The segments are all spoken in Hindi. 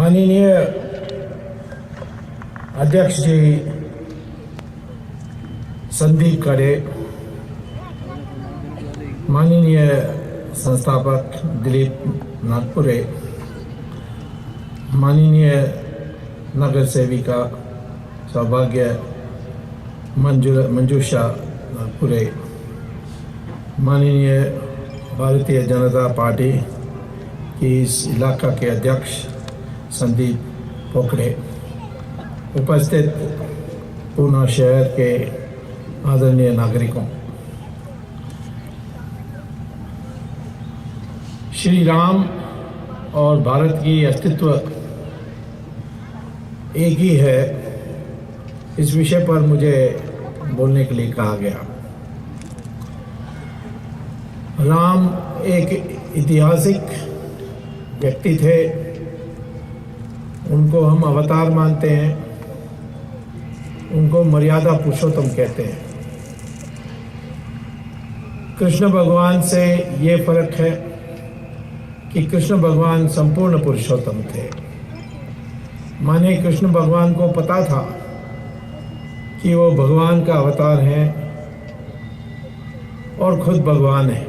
माननीय अध्यक्ष जी संदीप खरे, माननीय संस्थापक दिलीप नागपुरे, माननीय नगर सेविका सौभाग्य मंजूषा नागपुरे, माननीय भारतीय जनता पार्टी की इस इलाका के अध्यक्ष संदीप पोखरे, उपस्थित पूना शहर के आदरणीय नागरिकों, श्री राम और भारत की अस्तित्व एक ही है, इस विषय पर मुझे बोलने के लिए कहा गया। राम एक ऐतिहासिक व्यक्ति थे, उनको हम अवतार मानते हैं, उनको मर्यादा पुरुषोत्तम कहते हैं। कृष्ण भगवान से ये फर्क है कि कृष्ण भगवान संपूर्ण पुरुषोत्तम थे। माने कृष्ण भगवान को पता था कि वो भगवान का अवतार हैं और खुद भगवान है।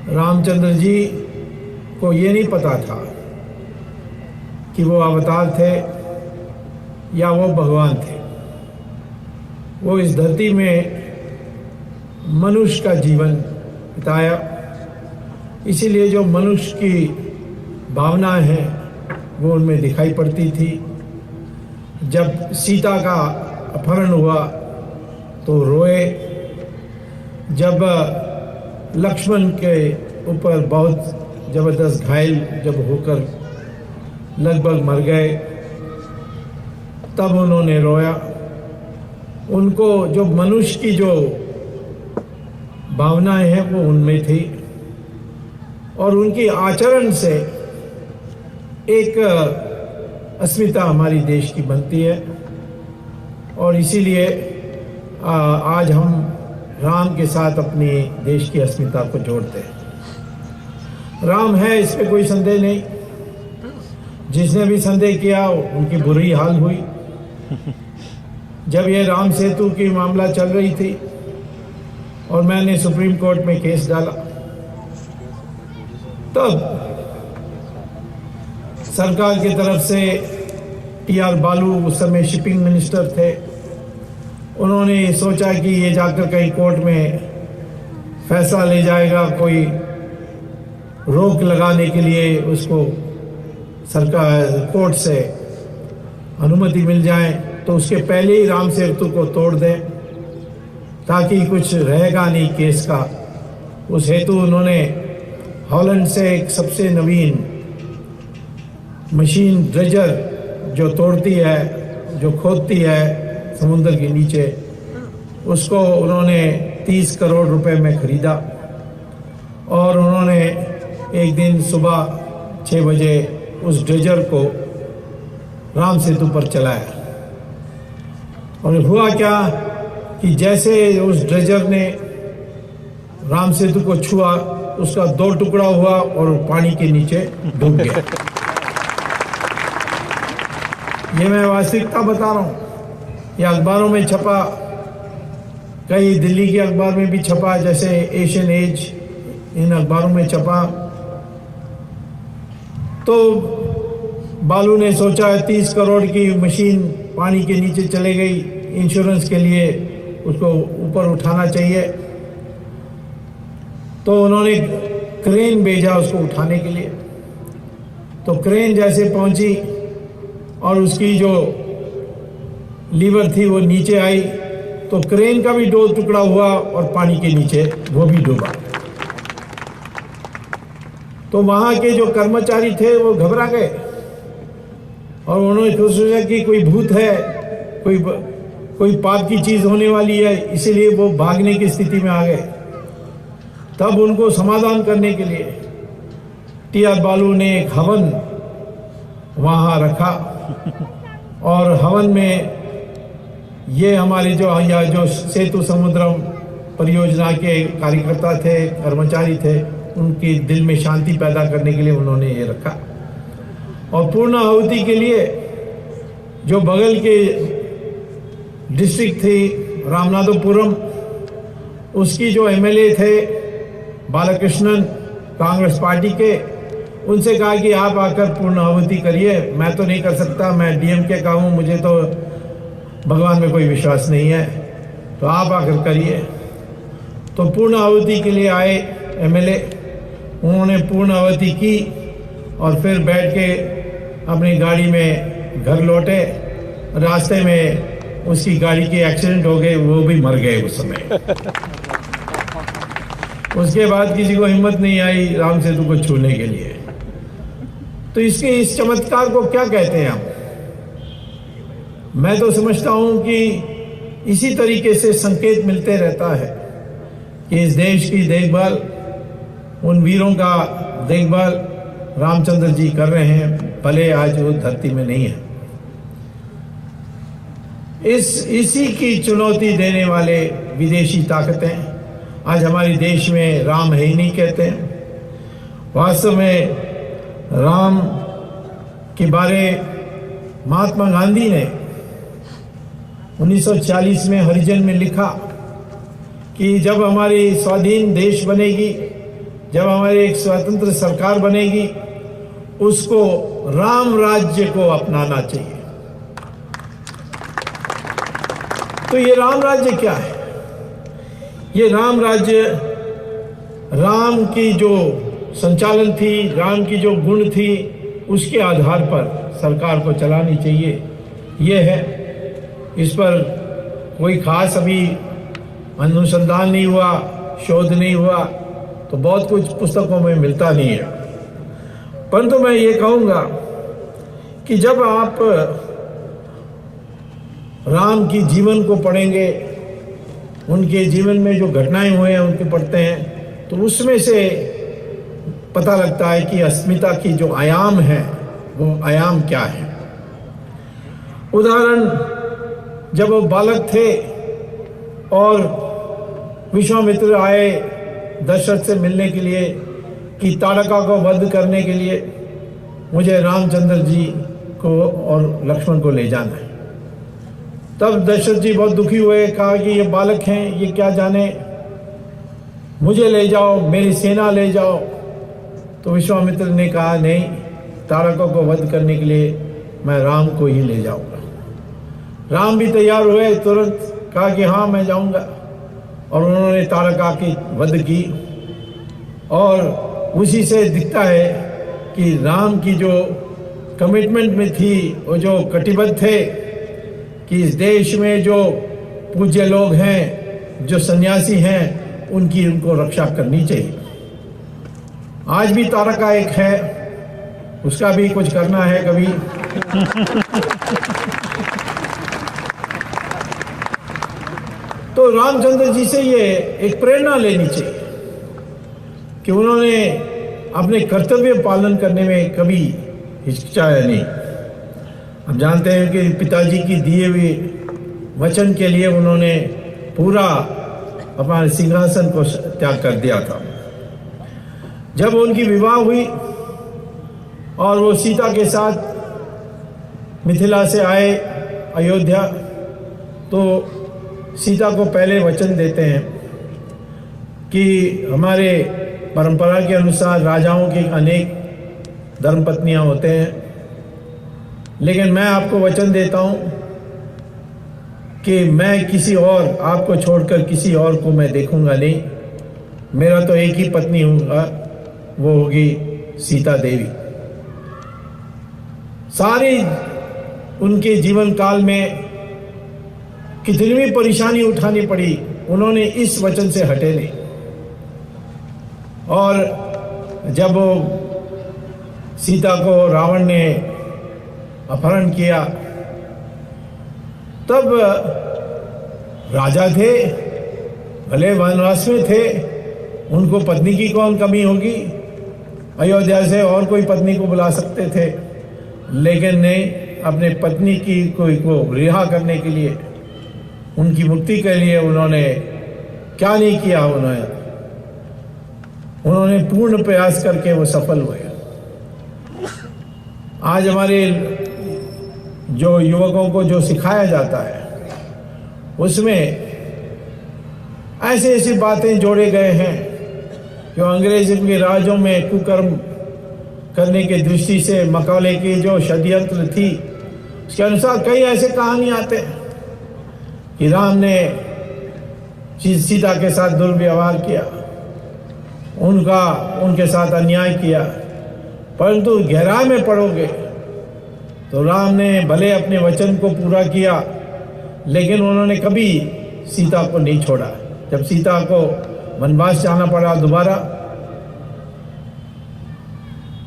रामचंद्र जी को ये नहीं पता था कि वो अवतार थे या वो भगवान थे। वो इस धरती में मनुष्य का जीवन बिताया, इसीलिए जो मनुष्य की भावनाएं हैं वो उनमें दिखाई पड़ती थी। जब सीता का अपहरण हुआ तो रोए, जब लक्ष्मण के ऊपर बहुत जबरदस्त घायल जब होकर लगभग मर गए तब उन्होंने रोया। उनको जो मनुष्य की जो भावनाएं हैं वो उनमें थी और उनकी आचरण से एक अस्मिता हमारी देश की बनती है और इसीलिए आज हम राम के साथ अपनी देश की अस्मिता को जोड़ते हैं। राम है, इस पे कोई संदेह नहीं। जिसने भी संदेह किया उनकी बुरी हाल हुई। जब ये राम सेतु की मामला चल रही थी और मैंने सुप्रीम कोर्ट में केस डाला, तब सरकार की तरफ से टी.आर. बालू उस समय शिपिंग मिनिस्टर थे, उन्होंने सोचा कि ये जाकर कहीं कोर्ट में फैसला ले जाएगा, कोई रोक लगाने के लिए उसको सरकार कोर्ट से अनुमति मिल जाए, तो उसके पहले ही राम सेतु को तोड़ दें ताकि कुछ रहेगा नहीं केस का। उस हेतु उन्होंने हॉलैंड से एक सबसे नवीन मशीन ड्रेजर जो तोड़ती है, जो खोदती है समुद्र के नीचे, उसको उन्होंने 30 करोड़ रुपए में खरीदा और उन्होंने एक दिन सुबह 6 बजे उस ड्रेजर को राम सेतु पर चलाया। और हुआ क्या कि जैसे उस ड्रेजर ने राम सेतु को छुआ, उसका 2 टुकड़ा हुआ और पानी के नीचे डूब गया। ये मैं वास्तविकता बता रहा हूँ, ये अखबारों में छपा, कई दिल्ली के अखबार में भी छपा, जैसे एशियन एज, इन अखबारों में छपा। तो बालू ने सोचा 30 करोड़ की मशीन पानी के नीचे चले गई, इंश्योरेंस के लिए उसको ऊपर उठाना चाहिए, तो उन्होंने क्रेन भेजा उसको उठाने के लिए। तो क्रेन जैसे पहुंची और उसकी जो लीवर थी वो नीचे आई, तो क्रेन का भी 2 टुकड़ा हुआ और पानी के नीचे वो भी डूबा। तो वहां के जो कर्मचारी थे वो घबरा गए और उन्होंने सोचा कि कोई भूत है, कोई पाप की चीज होने वाली है, इसीलिए वो भागने की स्थिति में आ गए। तब उनको समाधान करने के लिए टी.आर. बालू ने एक हवन वहां रखा और हवन में ये हमारे जो सेतु समुद्रम परियोजना के कार्यकर्ता थे, कर्मचारी थे, उनके दिल में शांति पैदा करने के लिए उन्होंने ये रखा और पूर्ण आहुति के लिए जो बगल के डिस्ट्रिक्ट थी रामनाथपुरम, उसकी जो एमएलए थे बालकृष्णन कांग्रेस पार्टी के, उनसे कहा कि आप आकर पूर्ण आहुति करिए, मैं तो नहीं कर सकता, मैं डीएमके का हूँ, मुझे तो भगवान में कोई विश्वास नहीं है, तो आप आकर करिए। तो पूर्ण आहुति के लिए आए एमएलए, उन्होंने पूर्ण आहुति की और फिर बैठ के अपनी गाड़ी में घर लौटे। रास्ते में उसकी गाड़ी के एक्सीडेंट हो गए, वो भी मर गए उस समय। उसके बाद किसी को हिम्मत नहीं आई राम सेतु को छूने के लिए। तो इसके इस चमत्कार को क्या कहते हैं हम? मैं तो समझता हूं कि इसी तरीके से संकेत मिलते रहता है कि इस देश की देखभाल, उन वीरों का देखभाल रामचंद्र जी कर रहे हैं, भले आज वो धरती में नहीं है। इसी की चुनौती देने वाले विदेशी ताकतें आज हमारे देश में राम है ही नहीं कहते हैं। वास्तव में राम के बारे महात्मा गांधी ने 1940 में हरिजन में लिखा कि जब हमारी स्वाधीन देश बनेगी, जब हमारी एक स्वतंत्र सरकार बनेगी, उसको राम राज्य को अपनाना चाहिए। तो ये राम राज्य क्या है? ये राम राज्य, राम की जो संचालन थी, राम की जो गुण थी, उसके आधार पर सरकार को चलानी चाहिए, ये है। इस पर कोई खास अभी अनुसंधान नहीं हुआ, शोध नहीं हुआ, तो बहुत कुछ पुस्तकों में मिलता नहीं है। परंतु मैं ये कहूँगा कि जब आप राम की जीवन को पढ़ेंगे, उनके जीवन में जो घटनाएं हुए हैं उनको पढ़ते हैं, तो उसमें से पता लगता है कि अस्मिता की जो आयाम है वो आयाम क्या है। उदाहरण, जब वो बालक थे और विश्वामित्र आए दशरथ से मिलने के लिए कि ताड़का को वध करने के लिए मुझे रामचंद्र जी को और लक्ष्मण को ले जाना है, तब दशरथ जी बहुत दुखी हुए, कहा कि ये बालक हैं, ये क्या जाने, मुझे ले जाओ, मेरी सेना ले जाओ। तो विश्वामित्र ने कहा नहीं, ताड़का को वध करने के लिए मैं राम को ही ले जाऊंगा। राम भी तैयार हुए, तुरंत कहा कि हाँ मैं जाऊंगा, और उन्होंने ताड़का की वध की। और उसी से दिखता है कि राम की जो कमिटमेंट में थी, वो जो कटिबद्ध थे कि इस देश में जो पूज्य लोग हैं, जो सन्यासी हैं, उनकी उनको रक्षा करनी चाहिए। आज भी ताड़का एक है, उसका भी कुछ करना है कभी। तो रामचंद्र जी से ये एक प्रेरणा लेनी चाहिए कि उन्होंने अपने कर्तव्य पालन करने में कभी हिचकिचाया नहीं। हम जानते हैं कि पिताजी की दिए हुए वचन के लिए उन्होंने पूरा अपना सिंहासन को त्याग कर दिया था। जब उनकी विवाह हुई और वो सीता के साथ मिथिला से आए अयोध्या, तो सीता को पहले वचन देते हैं कि हमारे परंपरा के अनुसार राजाओं की अनेक धर्मपत्नियां होते हैं, लेकिन मैं आपको वचन देता हूं कि मैं किसी और, आपको छोड़कर किसी और को मैं देखूंगा नहीं। मेरा तो एक ही पत्नी होगा, वो होगी सीता देवी। सारी उनके जीवन काल में कितनी भी परेशानी उठानी पड़ी, उन्होंने इस वचन से हटे नहीं। और जब वो सीता को रावण ने अपहरण किया, तब राजा थे, भले वनवास में थे, उनको पत्नी की कौन कमी होगी, अयोध्या से और कोई पत्नी को बुला सकते थे, लेकिन नहीं, अपने पत्नी की कोई को रिहा करने के लिए, उनकी मुक्ति के लिए उन्होंने क्या नहीं किया। उन्होंने पूर्ण प्रयास करके वो सफल हुए। आज हमारे जो युवकों को जो सिखाया जाता है उसमें ऐसी ऐसी बातें जोड़े गए हैं जो अंग्रेज के राज्यों में कुकर्म करने की दृष्टि से मकाले की जो षड्यंत्र थी उसके अनुसार कई ऐसे कहानी आते हैं कि राम ने सीता के साथ दुर्व्यवहार किया, उनके साथ अन्याय किया, परंतु गहराई में पढ़ोगे तो राम ने भले अपने वचन को पूरा किया लेकिन उन्होंने कभी सीता को नहीं छोड़ा। जब सीता को वनवास जाना पड़ा दोबारा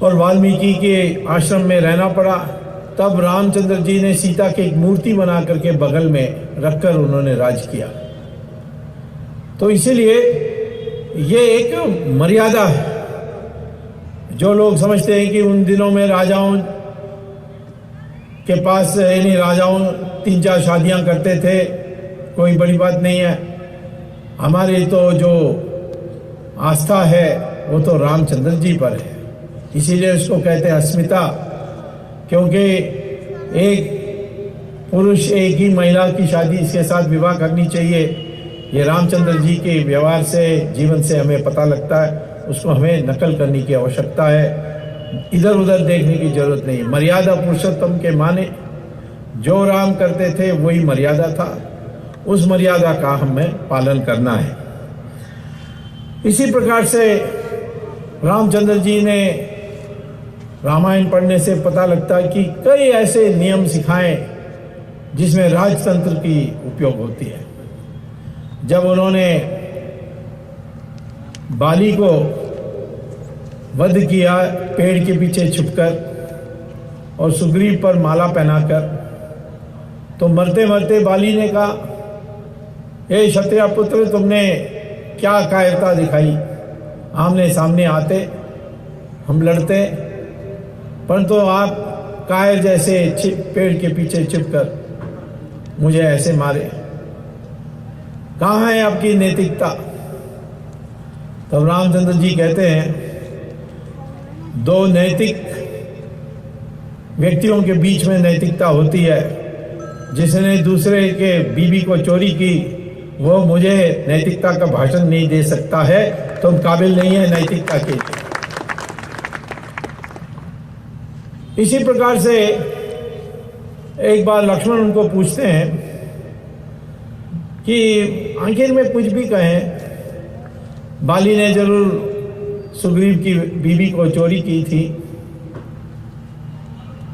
और वाल्मीकि के आश्रम में रहना पड़ा, तब रामचंद्र जी ने सीता की एक मूर्ति बना करके बगल में रखकर उन्होंने राज किया। तो इसीलिए ये एक मर्यादा है। जो लोग समझते हैं कि उन दिनों में राजाओं के पास यानी राजाओं 3-4 शादियां करते थे, कोई बड़ी बात नहीं है। हमारी तो जो आस्था है वो तो रामचंद्र जी पर है, इसीलिए उसको कहते हैं अस्मिता, क्योंकि एक पुरुष एक ही महिला की शादी इसके साथ विवाह करनी चाहिए। ये रामचंद्र जी के व्यवहार से, जीवन से हमें पता लगता है। उसको हमें नकल करने की आवश्यकता है, इधर उधर देखने की जरूरत नहीं। मर्यादा पुरुषोत्तम के माने जो राम करते थे वही मर्यादा था, उस मर्यादा का हमें पालन करना है। इसी प्रकार से रामचंद्र जी ने रामायण पढ़ने से पता लगता है कि कई ऐसे नियम सिखाए जिसमें राजतंत्र की उपयोग होती है। जब उन्होंने बाली को वध किया पेड़ के पीछे छुपकर और सुग्रीव पर माला पहनाकर, तो मरते मरते बाली ने कहा, हे क्षत्रिय पुत्र, तुमने क्या कायरता दिखाई। आमने सामने आते, हम लड़ते, परंतु आप कायर जैसे पेड़ के पीछे छिपकर मुझे ऐसे मारे। कहाँ है आपकी नैतिकता। तब रामचंद्र जी कहते हैं, दो नैतिक व्यक्तियों के बीच में नैतिकता होती है। जिसने दूसरे के बीवी को चोरी की वो मुझे नैतिकता का भाषण नहीं दे सकता है, तुम काबिल नहीं है नैतिकता के। इसी प्रकार से एक बार लक्ष्मण उनको पूछते हैं कि आखिर में कुछ भी कहें, बाली ने जरूर सुग्रीव की बीवी को चोरी की थी,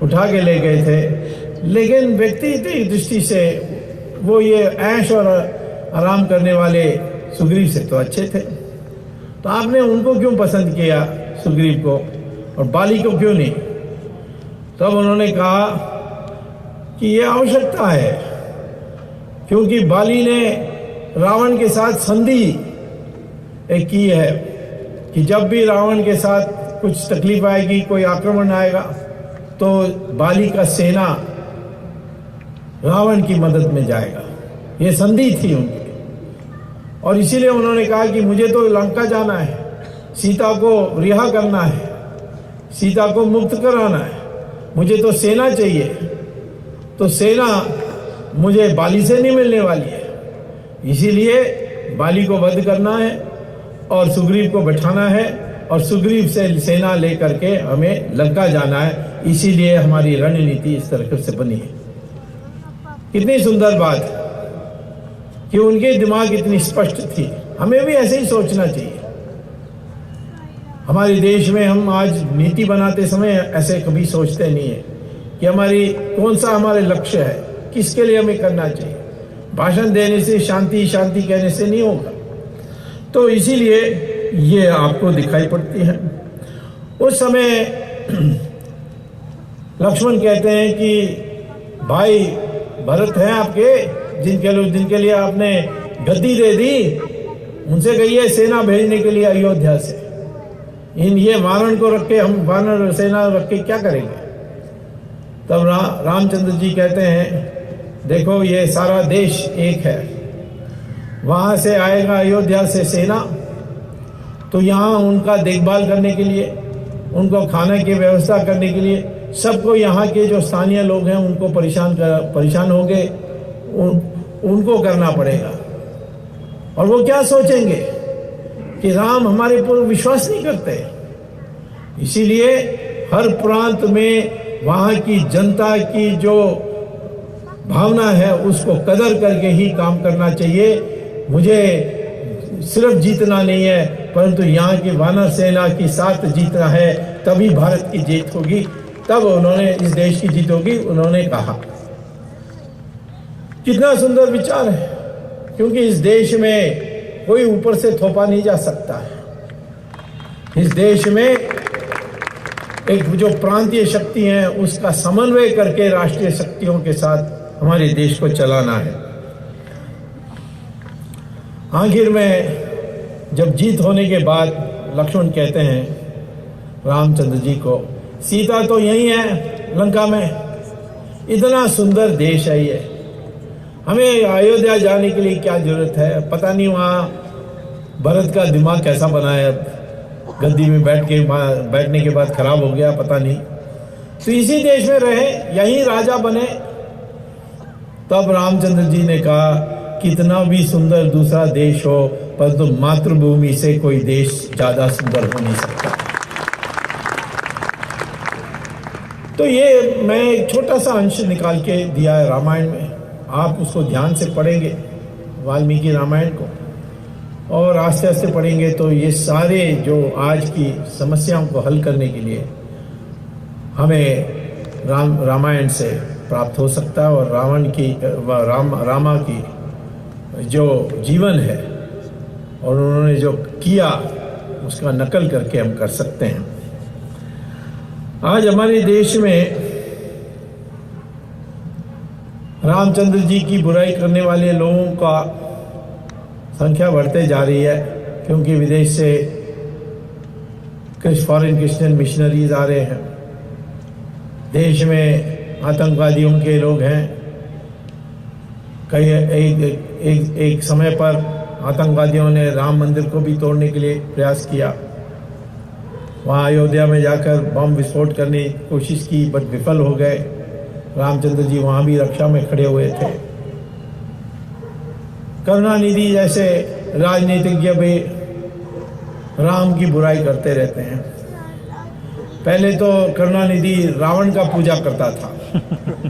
उठा के ले गए थे, लेकिन व्यक्ति की दृष्टि से वो ये ऐश और आराम करने वाले सुग्रीव से तो अच्छे थे, तो आपने उनको क्यों पसंद किया सुग्रीव को और बाली को क्यों नहीं। तब उन्होंने कहा कि ये आवश्यकता है, क्योंकि बाली ने रावण के साथ संधि एक की है कि जब भी रावण के साथ कुछ तकलीफ आएगी, कोई आक्रमण आएगा, तो बाली का सेना रावण की मदद में जाएगा। ये संधि थी उनकी, और इसीलिए उन्होंने कहा कि मुझे तो लंका जाना है, सीता को रिहा करना है, सीता को मुक्त कराना है, मुझे तो सेना चाहिए। तो सेना मुझे बाली से नहीं मिलने वाली है, इसीलिए बाली को वध करना है और सुग्रीव को बैठाना है और सुग्रीव से सेना लेकर के हमें लंका जाना है। इसीलिए हमारी रणनीति इस तरह से बनी है। कितनी सुंदर बात कि उनके दिमाग इतनी स्पष्ट थी। हमें भी ऐसे ही सोचना चाहिए। हमारे देश में हम आज नीति बनाते समय ऐसे कभी सोचते नहीं है कि हमारी कौन सा हमारे लक्ष्य है, किसके लिए हमें करना चाहिए। भाषण देने से, शांति शांति कहने से नहीं होगा। तो इसीलिए ये आपको दिखाई पड़ती है। उस समय लक्ष्मण कहते हैं कि भाई भरत हैं आपके, जिनके लिए आपने गद्दी दे दी, उनसे कहिए सेना भेजने के लिए अयोध्या से। ये वानर को रख के, हम वानर सेना रख के क्या करेंगे। तब रामचंद्र जी कहते हैं, देखो ये सारा देश एक है, वहां से आएगा अयोध्या से सेना, तो यहाँ उनका देखभाल करने के लिए, उनको खाने की व्यवस्था करने के लिए सबको यहाँ के जो स्थानीय लोग हैं उनको परेशान होंगे, उनको करना पड़ेगा। और वो क्या सोचेंगे कि राम हमारे पर विश्वास नहीं करते। इसीलिए हर प्रांत में वहाँ की जनता की जो भावना है उसको कदर करके ही काम करना चाहिए। मुझे सिर्फ जीतना नहीं है, परंतु यहाँ की वानर सेना के साथ जीतना है, तभी भारत की जीत होगी, तब उन्होंने इस देश की जीत होगी, उन्होंने कहा। कितना सुंदर विचार है, क्योंकि इस देश में कोई ऊपर से थोपा नहीं जा सकता है। इस देश में एक जो प्रांतीय शक्ति है उसका समन्वय करके राष्ट्रीय शक्तियों के साथ हमारे देश को चलाना है। आखिर में जब जीत होने के बाद लक्ष्मण कहते हैं रामचंद्र जी को, सीता तो यही है लंका में, इतना सुंदर देश है ये, हमें अयोध्या जाने के लिए क्या जरूरत है। पता नहीं वहाँ भरत का दिमाग कैसा बना है, गद्दी में बैठने के बाद खराब हो गया, पता नहीं। तो इसी देश में रहे, यही राजा बने। तब रामचंद्र जी ने कहा, कितना भी सुंदर दूसरा देश हो, परंतु मातृभूमि से कोई देश ज्यादा सुंदर हो नहीं सकता। तो ये मैं एक छोटा सा अंश निकाल के दिया है रामायण में, आप उसको ध्यान से पढ़ेंगे वाल्मीकि रामायण को, और आस्ते आस्ते पढ़ेंगे तो ये सारे जो आज की समस्याओं को हल करने के लिए हमें रामायण से प्राप्त हो सकता है। और रावण की रामा की जो जीवन है और उन्होंने जो किया उसका नकल करके हम कर सकते हैं। आज हमारे देश में रामचंद्र जी की बुराई करने वाले लोगों का संख्या बढ़ते जा रही है, क्योंकि विदेश से कुछ फॉरेन क्रिश्चियन मिशनरीज आ रहे हैं। देश में आतंकवादियों के लोग हैं। कई एक समय पर आतंकवादियों ने राम मंदिर को भी तोड़ने के लिए प्रयास किया। वहाँ अयोध्या में जाकर बम विस्फोट करने की कोशिश की, बट विफल हो गए। रामचंद्र जी वहाँ भी रक्षा में खड़े हुए थे। करुणानिधि जैसे राजनीतिज्ञ भी राम की बुराई करते रहते हैं। पहले तो करुणानिधि रावण का पूजा करता था।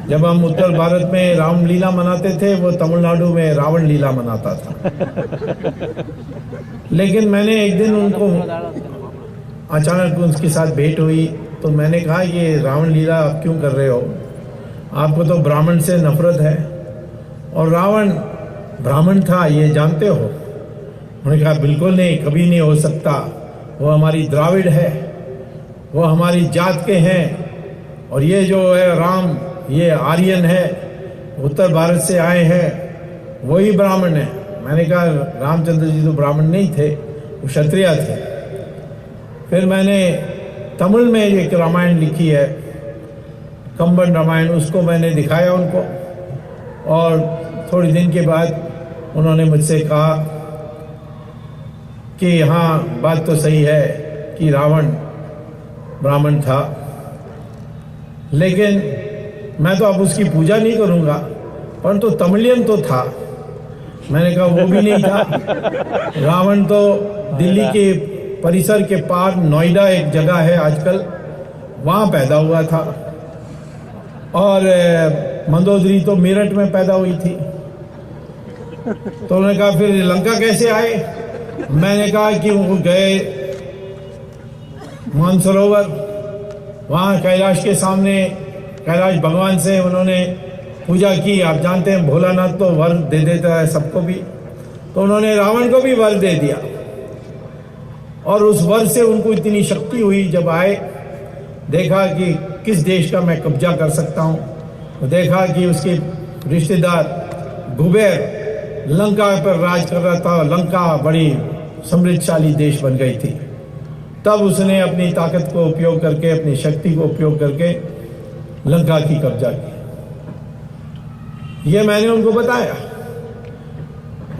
जब हम उत्तर भारत में रामलीला मनाते थे, वो तमिलनाडु में रावण लीला मनाता था। लेकिन मैंने एक दिन उनको अचानक उनके साथ भेंट हुई, तो मैंने कहा ये रावण लीला आप क्यों कर रहे हो, आपको तो ब्राह्मण से नफरत है, और रावण ब्राह्मण था ये जानते हो। उन्होंने कहा बिल्कुल नहीं, कभी नहीं हो सकता, वो हमारी द्राविड़ है, वो हमारी जात के हैं, और ये जो है राम ये आर्यन है, उत्तर भारत से आए हैं, वही ब्राह्मण है। मैंने कहा रामचंद्र जी तो ब्राह्मण नहीं थे, वो क्षत्रिय थे। फिर मैंने तमिल में एक रामायण लिखी है, कंबन रामायण, उसको मैंने दिखाया उनको, और थोड़ी दिन के बाद उन्होंने मुझसे कहा कि हाँ बात तो सही है कि रावण ब्राह्मण था, लेकिन मैं तो अब उसकी पूजा नहीं करूँगा, परंतु तमिलियन तो था। मैंने कहा वो भी नहीं था। रावण तो दिल्ली के परिसर के पार नोएडा एक जगह है आजकल, वहाँ पैदा हुआ था, और मंदोदरी तो मेरठ में पैदा हुई थी। तो उन्होंने कहा फिर लंका कैसे आए? मैंने कहा कि वो गए मानसरोवर, वहाँ कैलाश के सामने कैलाश भगवान से उन्होंने पूजा की। आप जानते हैं भोलानाथ तो वर दे देता है सबको भी, तो उन्होंने रावण को भी वर दे दिया, और उस वर से उनको इतनी शक्ति हुई, जब आए देखा कि किस देश का मैं कब्जा कर सकता हूँ, तो देखा कि उसके रिश्तेदार कुबेर लंका पर राज कर रहा था, लंका बड़ी समृद्धशाली देश बन गई थी। तब उसने अपनी ताकत को उपयोग करके, अपनी शक्ति को उपयोग करके लंका की कब्जा की। ये मैंने उनको बताया,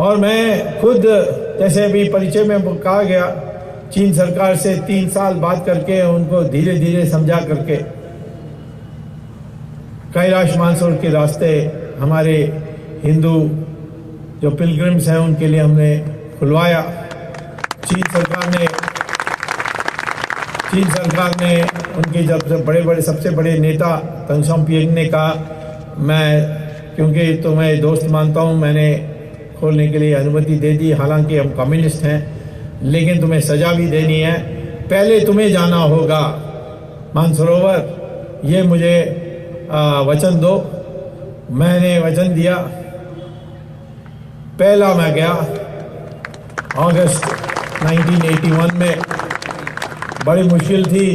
और मैं खुद जैसे अभी परिचय में कहा गया, चीन सरकार से 3 साल बात करके उनको धीरे धीरे समझा करके कैलाश मानसरोवर के रास्ते हमारे हिंदू जो पिलग्रिम्स हैं उनके लिए हमने खुलवाया। चीन सरकार ने उनके जब सबसे बड़े नेता तंग शोम्पियंग ने कहा, मैं क्योंकि तुम्हें दोस्त मानता हूँ, मैंने खोलने के लिए अनुमति दे दी। हालांकि हम कम्युनिस्ट हैं, लेकिन तुम्हें सज़ा भी देनी है, पहले तुम्हें जाना होगा मानसरोवर, ये मुझे वचन दो। मैंने वचन दिया। पहला मैं गया अगस्त 1981 में। बड़ी मुश्किल थी,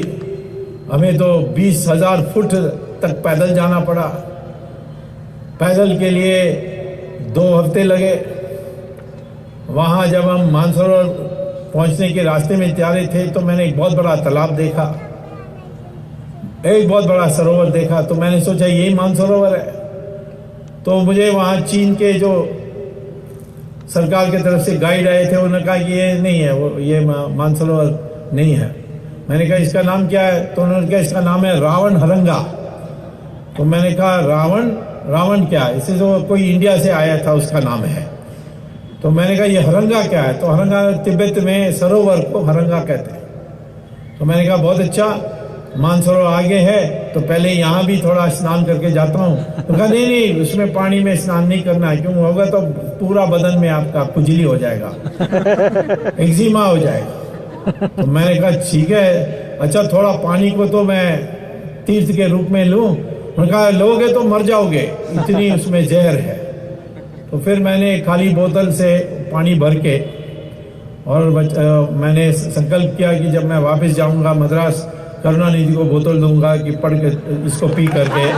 हमें तो 20,000 फुट तक पैदल जाना पड़ा। पैदल के लिए 2 हफ्ते लगे। वहाँ जब हम मानसरोवर पहुँचने के रास्ते में जा रहे थे तो मैंने एक बहुत बड़ा तालाब देखा, एक बहुत बड़ा सरोवर देखा। तो मैंने सोचा यही मानसरोवर है। तो मुझे वहाँ चीन के जो सरकार की तरफ से गाइड आए थे, उन्होंने कहा कि ये नहीं है, वो ये मानसरोवर नहीं है। मैंने कहा इसका नाम क्या है? तो उन्होंने कहा इसका नाम है रावण हरंगा। तो मैंने कहा रावण क्या है? इसे जो कोई इंडिया से आया था उसका नाम है। तो मैंने कहा ये हरंगा क्या है? तो हरंगा तिब्बत में सरोवर को हरंगा कहते हैं। तो मैंने कहा बहुत अच्छा, मानसरोवर आगे है तो पहले यहाँ भी थोड़ा स्नान करके जाता हूँ। तो कहा नहीं, उसमें पानी में स्नान नहीं करना है, क्यों होगा तो पूरा बदन में आपका खुजली हो जाएगा, एक्जिमा हो जाएगा। तो मैंने कहा ठीक है, अच्छा थोड़ा पानी को तो मैं तीर्थ के रूप में लूँ। उन्होंने कहा लोगे तो मर जाओगे, इतनी उसमें जहर है। तो फिर मैंने खाली बोतल से पानी भर के और मैंने संकल्प किया कि जब मैं वापस जाऊंगा मद्रास, करुणानिधि को बोतल दूंगा कि पढ़ के इसको पी करके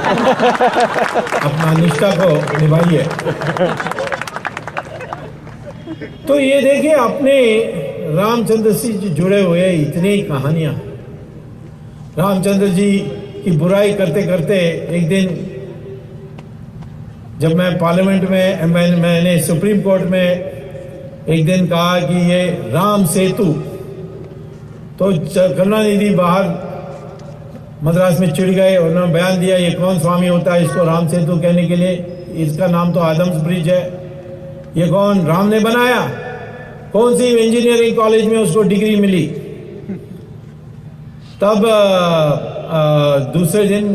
अपना निष्ठा को निभाइए। तो ये देखिए, अपने रामचंद्र जी जुड़े हुए इतनी कहानियां। रामचंद्र जी की बुराई करते करते एक दिन जब मैं पार्लियामेंट में मैंने सुप्रीम कोर्ट में एक दिन कहा कि ये राम सेतु, तो करुणानिधि बाहर मद्रास में चिढ़ गए। उन्होंने बयान दिया ये कौन स्वामी होता है इसको राम सेतु कहने के लिए, इसका नाम तो आदम्स ब्रिज है, ये कौन राम ने बनाया? कौन सी इंजीनियरिंग कॉलेज में उसको डिग्री मिली? तब दूसरे दिन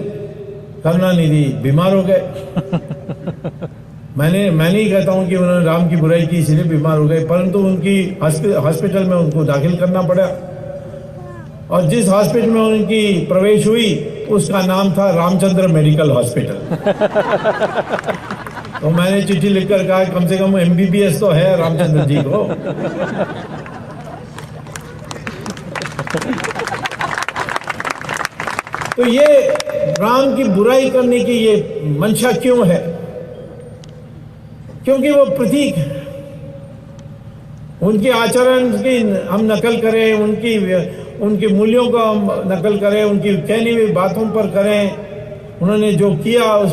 करुणानिधि बीमार हो गए। मैं नहीं कहता हूं कि उन्होंने राम की बुराई की इसलिए बीमार हो गए, परंतु उनकी हॉस्पिटल में उनको दाखिल करना पड़ा। और जिस हॉस्पिटल में उनकी प्रवेश हुई उसका नाम था रामचंद्र मेडिकल हॉस्पिटल। तो मैंने चिट्ठी लिखकर कहा कम से कम MBBS तो है रामचंद्र जी को। तो ये राम की बुराई करने की ये मंशा क्यों है? क्योंकि वो प्रतीक है। उनके आचरण की हम नकल करें, उनके मूल्यों को हम नकल करें, उनकी कहनी हुई बातों पर करें, उन्होंने जो किया उस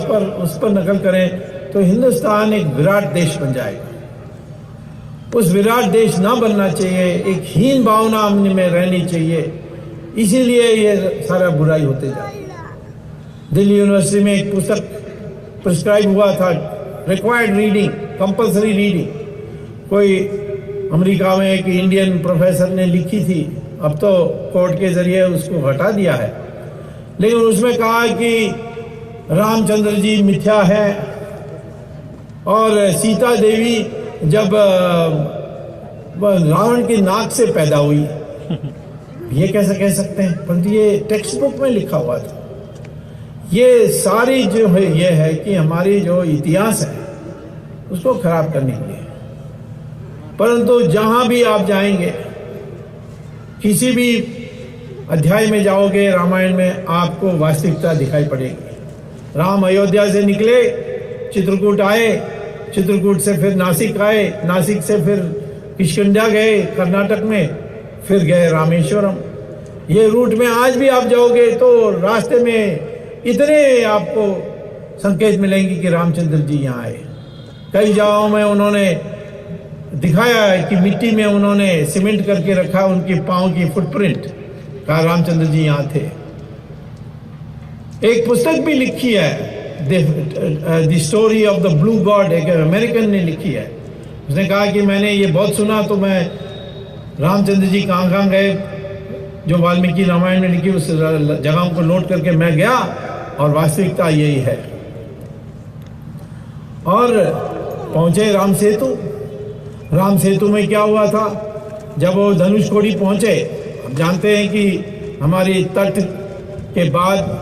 पर नकल करें, तो हिंदुस्तान एक विराट देश बन जाएगा। उस विराट देश ना बनना चाहिए, एक हीन भावना हमने में रहनी चाहिए। इसीलिए ये सारा बुराई होते जाए। दिल्ली यूनिवर्सिटी में एक पुस्तक प्रिस्क्राइब हुआ था, रिक्वायर्ड रीडिंग, कंपल्सरी रीडिंग, कोई अमेरिका में एक इंडियन प्रोफेसर ने लिखी थी, अब तो कोर्ट के जरिए उसको हटा दिया है, लेकिन उसमें कहा कि रामचंद्र जी मिथ्या है और सीता देवी जब रावण की नाक से पैदा हुई, ये कैसे कह सकते हैं? परंतु ये टेक्स्ट बुक में लिखा हुआ था। ये सारी जो है ये है कि हमारी जो इतिहास है उसको खराब करने के लिए। परंतु जहां भी आप जाएंगे, किसी भी अध्याय में जाओगे रामायण में, आपको वास्तविकता दिखाई पड़ेगी। राम अयोध्या से निकले, चित्रकूट आए, चित्रकूट से फिर नासिक आए, नासिक से फिर किष्किंधा गए कर्नाटक में, फिर गए रामेश्वरम। ये रूट में आज भी आप जाओगे तो रास्ते में इतने आपको संकेत मिलेंगे कि रामचंद्र जी यहाँ आए। कई जगहों में उन्होंने दिखाया है कि मिट्टी में उन्होंने सीमेंट करके रखा उनके पांव की फुटप्रिंट, कहा रामचंद्र जी यहाँ थे। एक पुस्तक भी लिखी है the story of the blue God, एक अमेरिकन ने लिखी है। उसने कहा कि मैंने ये बहुत सुना, तो मैं रामचंद्र जी कहाँ कहाँ गए, जो वाल्मीकि रामायण में लिखी उस जगहों को नोट करके मैं गया, और वास्तविकता यही है। और पहुंचे राम सेतु। राम सेतु में क्या हुआ था, जब वो धनुषकोडी पहुंचे, हम जानते हैं कि हमारी तट के बाद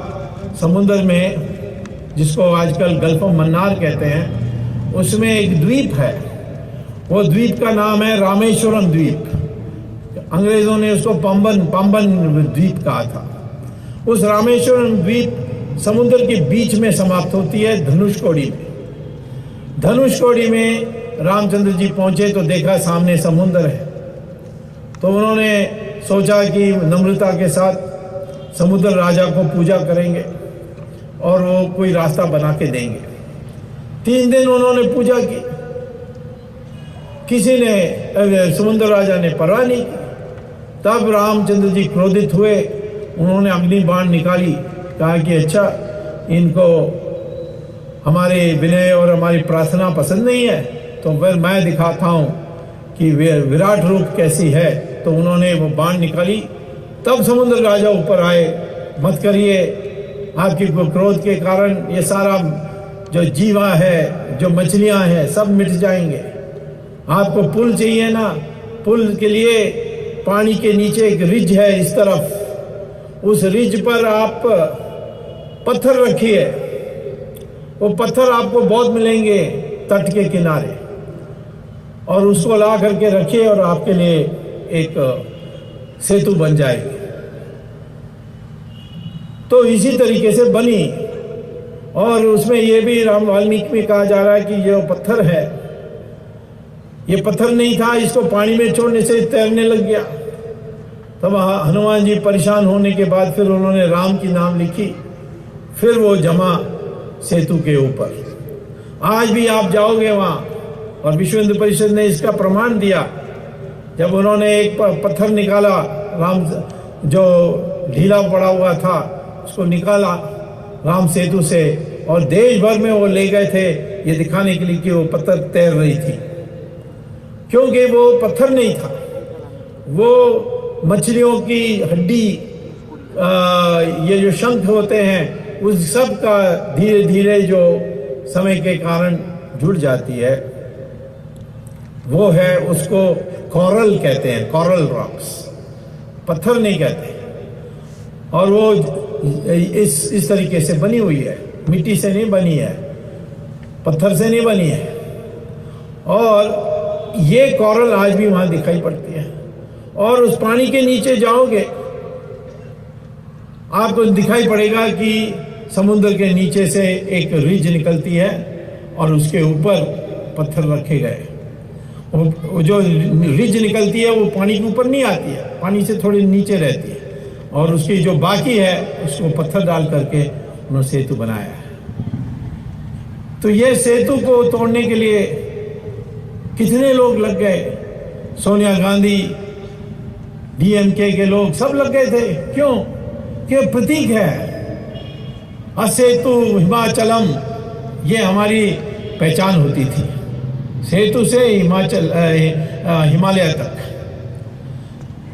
समुद्र में, जिसको आजकल गल्फ ऑफ मन्नार कहते हैं, उसमें एक द्वीप है। वो द्वीप का नाम है रामेश्वरम द्वीप। अंग्रेजों ने उसको पंबन द्वीप कहा था। उस रामेश्वरम द्वीप समुद्र के बीच में समाप्त होती है धनुषकोडी में। धनुषकोडी में रामचंद्र जी पहुंचे तो देखा सामने समुद्र है, तो उन्होंने सोचा कि नम्रता के साथ समुद्र राजा को पूजा करेंगे और वो कोई रास्ता बना के देंगे। 3 दिन उन्होंने पूजा की, किसी ने, समुद्र राजा ने परवाह नहीं की। तब रामचंद्र जी क्रोधित हुए, उन्होंने अग्नि बाण निकाली, कहा कि अच्छा, इनको हमारे विनय और हमारी प्रार्थना पसंद नहीं है, तो फिर मैं दिखाता हूँ कि विराट रूप कैसी है। तो उन्होंने वो बाण निकाली। तब समुद्र राजा ऊपर आए, मत करिए, आपकी क्रोध के कारण ये सारा जो जीवा है, जो मछलियाँ हैं, सब मिट जाएंगे। आपको पुल चाहिए ना, पुल के लिए पानी के नीचे एक रिज है इस तरफ, उस रिज पर आप पत्थर रखिए, वो पत्थर आपको बहुत मिलेंगे तट के किनारे, और उसको ला करके रखिए और आपके लिए एक सेतु बन जाएगी। तो इसी तरीके से बनी। और उसमें ये भी राम वाल्मीकि में कहा जा रहा है कि ये पत्थर है, ये पत्थर नहीं था, इसको पानी में छोड़ने से तैरने लग गया। तब हनुमान जी परेशान होने के बाद फिर उन्होंने राम की नाम लिखी, फिर वो जमा सेतु के ऊपर। आज भी आप जाओगे वहाँ, और विश्व हिंदू परिषद ने इसका प्रमाण दिया, जब उन्होंने एक पत्थर निकाला, राम जो ढीला पड़ा हुआ था उसको निकाला राम सेतु से, और देश भर में वो ले गए थे ये दिखाने के लिए कि वो पत्थर तैर रही थी, क्योंकि वो पत्थर नहीं था, वो मछलियों की हड्डी, ये जो शंख होते हैं, उस सब का धीरे धीरे जो समय के कारण जुड़ जाती है, वो है, उसको कोरल कहते हैं, कोरल रॉक्स, पत्थर नहीं कहते। और वो इस तरीके से बनी हुई है, मिट्टी से नहीं बनी है, पत्थर से नहीं बनी है। और ये कोरल आज भी वहाँ दिखाई पड़ती है। और उस पानी के नीचे जाओगे, आपको दिखाई पड़ेगा कि समुद्र के नीचे से एक रिज निकलती है और उसके ऊपर पत्थर रखे गए। वो जो रिज निकलती है वो पानी के ऊपर नहीं आती है, पानी से थोड़ी नीचे रहती है, और उसकी जो बाकी है उसको पत्थर डाल करके उन्होंने सेतु बनाया है। तो ये सेतु को तोड़ने के लिए कितने लोग लग गए, सोनिया गांधी, डीएमके के लोग सब लग गए थे। क्यों? कि प्रतीक है, असेतु हिमाचलम, ये हमारी पहचान होती थी, सेतु से हिमालय तक।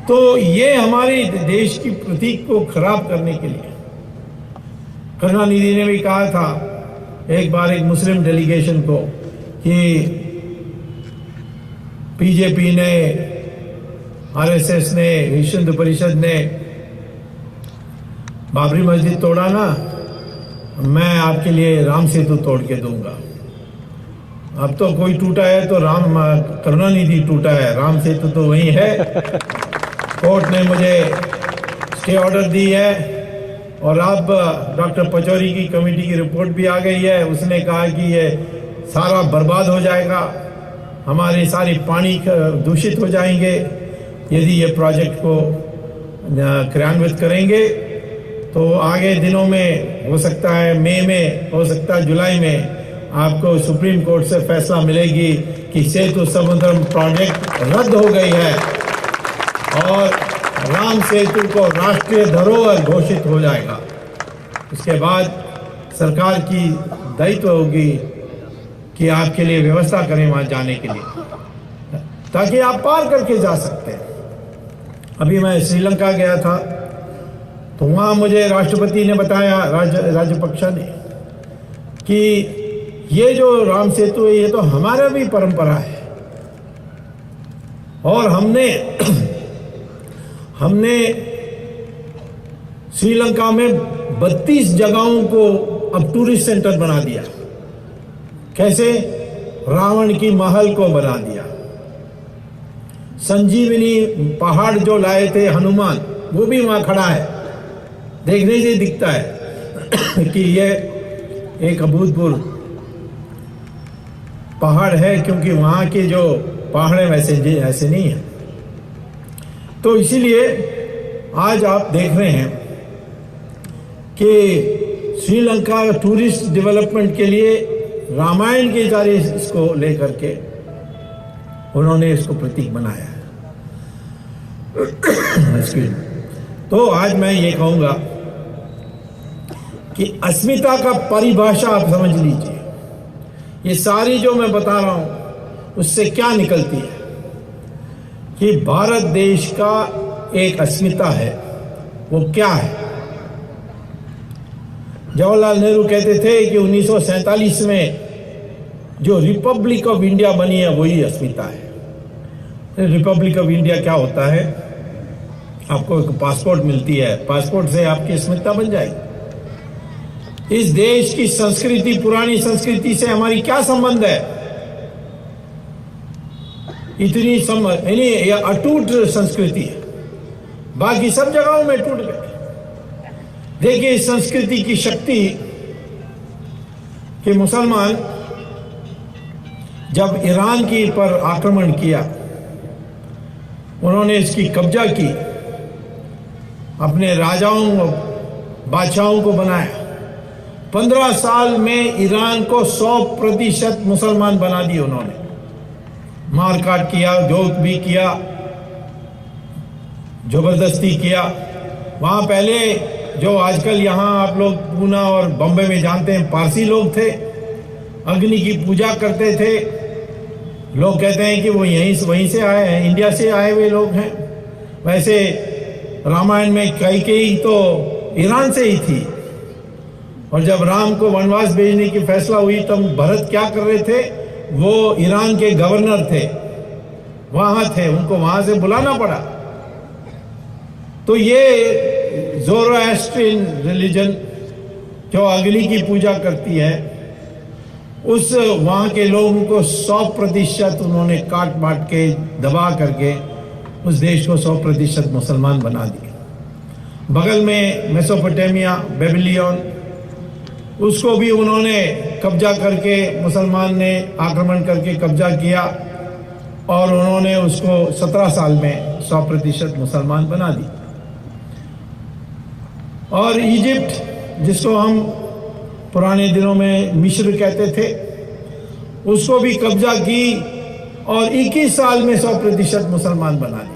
तो ये हमारे देश की प्रतीक को खराब करने के लिए करुणानिधि ने भी कहा था एक बार एक मुस्लिम डेलीगेशन को कि बीजेपी ने, आरएसएस ने, विश्व हिंदू परिषद ने बाबरी मस्जिद तोड़ा ना, मैं आपके लिए राम सेतु तोड़ के दूंगा। अब तो कोई टूटा है तो राम, करुणानिधि टूटा है, राम सेतु तो वही है। कोर्ट ने मुझे स्टे ऑर्डर दी है, और अब डॉक्टर पचौरी की कमेटी की रिपोर्ट भी आ गई है। उसने कहा कि ये सारा बर्बाद हो जाएगा, हमारे सारे पानी दूषित हो जाएंगे यदि ये प्रोजेक्ट को क्रियान्वित करेंगे। तो आगे दिनों में हो सकता है, मई में, हो सकता है जुलाई में, आपको सुप्रीम कोर्ट से फैसला मिलेगी कि सेतु समुद्रम प्रोजेक्ट रद्द हो गई है और राम सेतु को राष्ट्रीय धरोहर घोषित हो जाएगा। उसके बाद सरकार की दायित्व होगी कि आपके लिए व्यवस्था करें वहां जाने के लिए, ताकि आप पार करके जा सकते हैं। अभी मैं श्रीलंका गया था तो वहाँ मुझे राष्ट्रपति ने बताया, राजपक्षा ने, कि ये जो राम सेतु है ये तो हमारा भी परंपरा है और हमने श्रीलंका में 32 जगहों को अब टूरिस्ट सेंटर बना दिया। कैसे? रावण की महल को बना दिया। संजीवनी पहाड़ जो लाए थे हनुमान, वो भी वहां खड़ा है। देखने से दिखता है कि ये एक अभूतपूर्व पहाड़ है, क्योंकि वहां के जो पहाड़ है वैसे ऐसे नहीं है। तो इसीलिए आज आप देख रहे हैं कि श्रीलंका टूरिस्ट डेवलपमेंट के लिए रामायण के जरिए इसको लेकर के उन्होंने इसको प्रतीक बनाया है। तो आज मैं ये कहूंगा कि अस्मिता का परिभाषा आप समझ लीजिए। ये सारी जो मैं बता रहा हूं उससे क्या निकलती है कि भारत देश का एक अस्मिता है। वो क्या है? जवाहरलाल नेहरू कहते थे कि 1947 में जो रिपब्लिक ऑफ इंडिया बनी है वही अस्मिता है। रिपब्लिक ऑफ इंडिया क्या होता है? आपको एक पासपोर्ट मिलती है, पासपोर्ट से आपकी अस्मिता बन जाएगी। इस देश की संस्कृति, पुरानी संस्कृति से हमारी क्या संबंध है? इतनी यानी अटूट संस्कृति है, बाकी सब जगहों में टूट गई। देखिए इस संस्कृति की शक्ति कि मुसलमान जब ईरान की पर आक्रमण किया, उन्होंने इसकी कब्जा की, अपने राजाओं बादशाहों को बनाया। 15 साल में ईरान को 100% मुसलमान बना दिए उन्होंने। मारकाट किया, जोत भी किया, जबरदस्ती किया। वहां पहले जो आजकल यहाँ आप लोग पूना और बम्बई में जानते हैं, पारसी लोग थे, अग्नि की पूजा करते थे। लोग कहते हैं कि वो वहीं से आए हैं, इंडिया से आए हुए लोग हैं। वैसे रामायण में कैकेयी तो ईरान से ही थी। और जब राम को वनवास भेजने की फैसला हुई तब भरत क्या कर रहे थे? वो ईरान के गवर्नर थे, वहां थे, उनको वहां से बुलाना पड़ा। तो ये ज़ोरोएस्ट्रियन रिलीजन जो अग्नि की पूजा करती है, उस वहां के लोगों को 100% उन्होंने काट बांट के दबा करके उस देश को 100% मुसलमान बना दिया। बगल में मेसोपोटामिया, बेबीलोन, उसको भी उन्होंने कब्जा करके, मुसलमान ने आक्रमण करके कब्जा किया और उन्होंने उसको 17 साल में 100% मुसलमान बना दी। और इजिप्ट, जिसको हम पुराने दिनों में मिस्र कहते थे, उसको भी कब्जा की और 21 साल में 100% मुसलमान बना दी।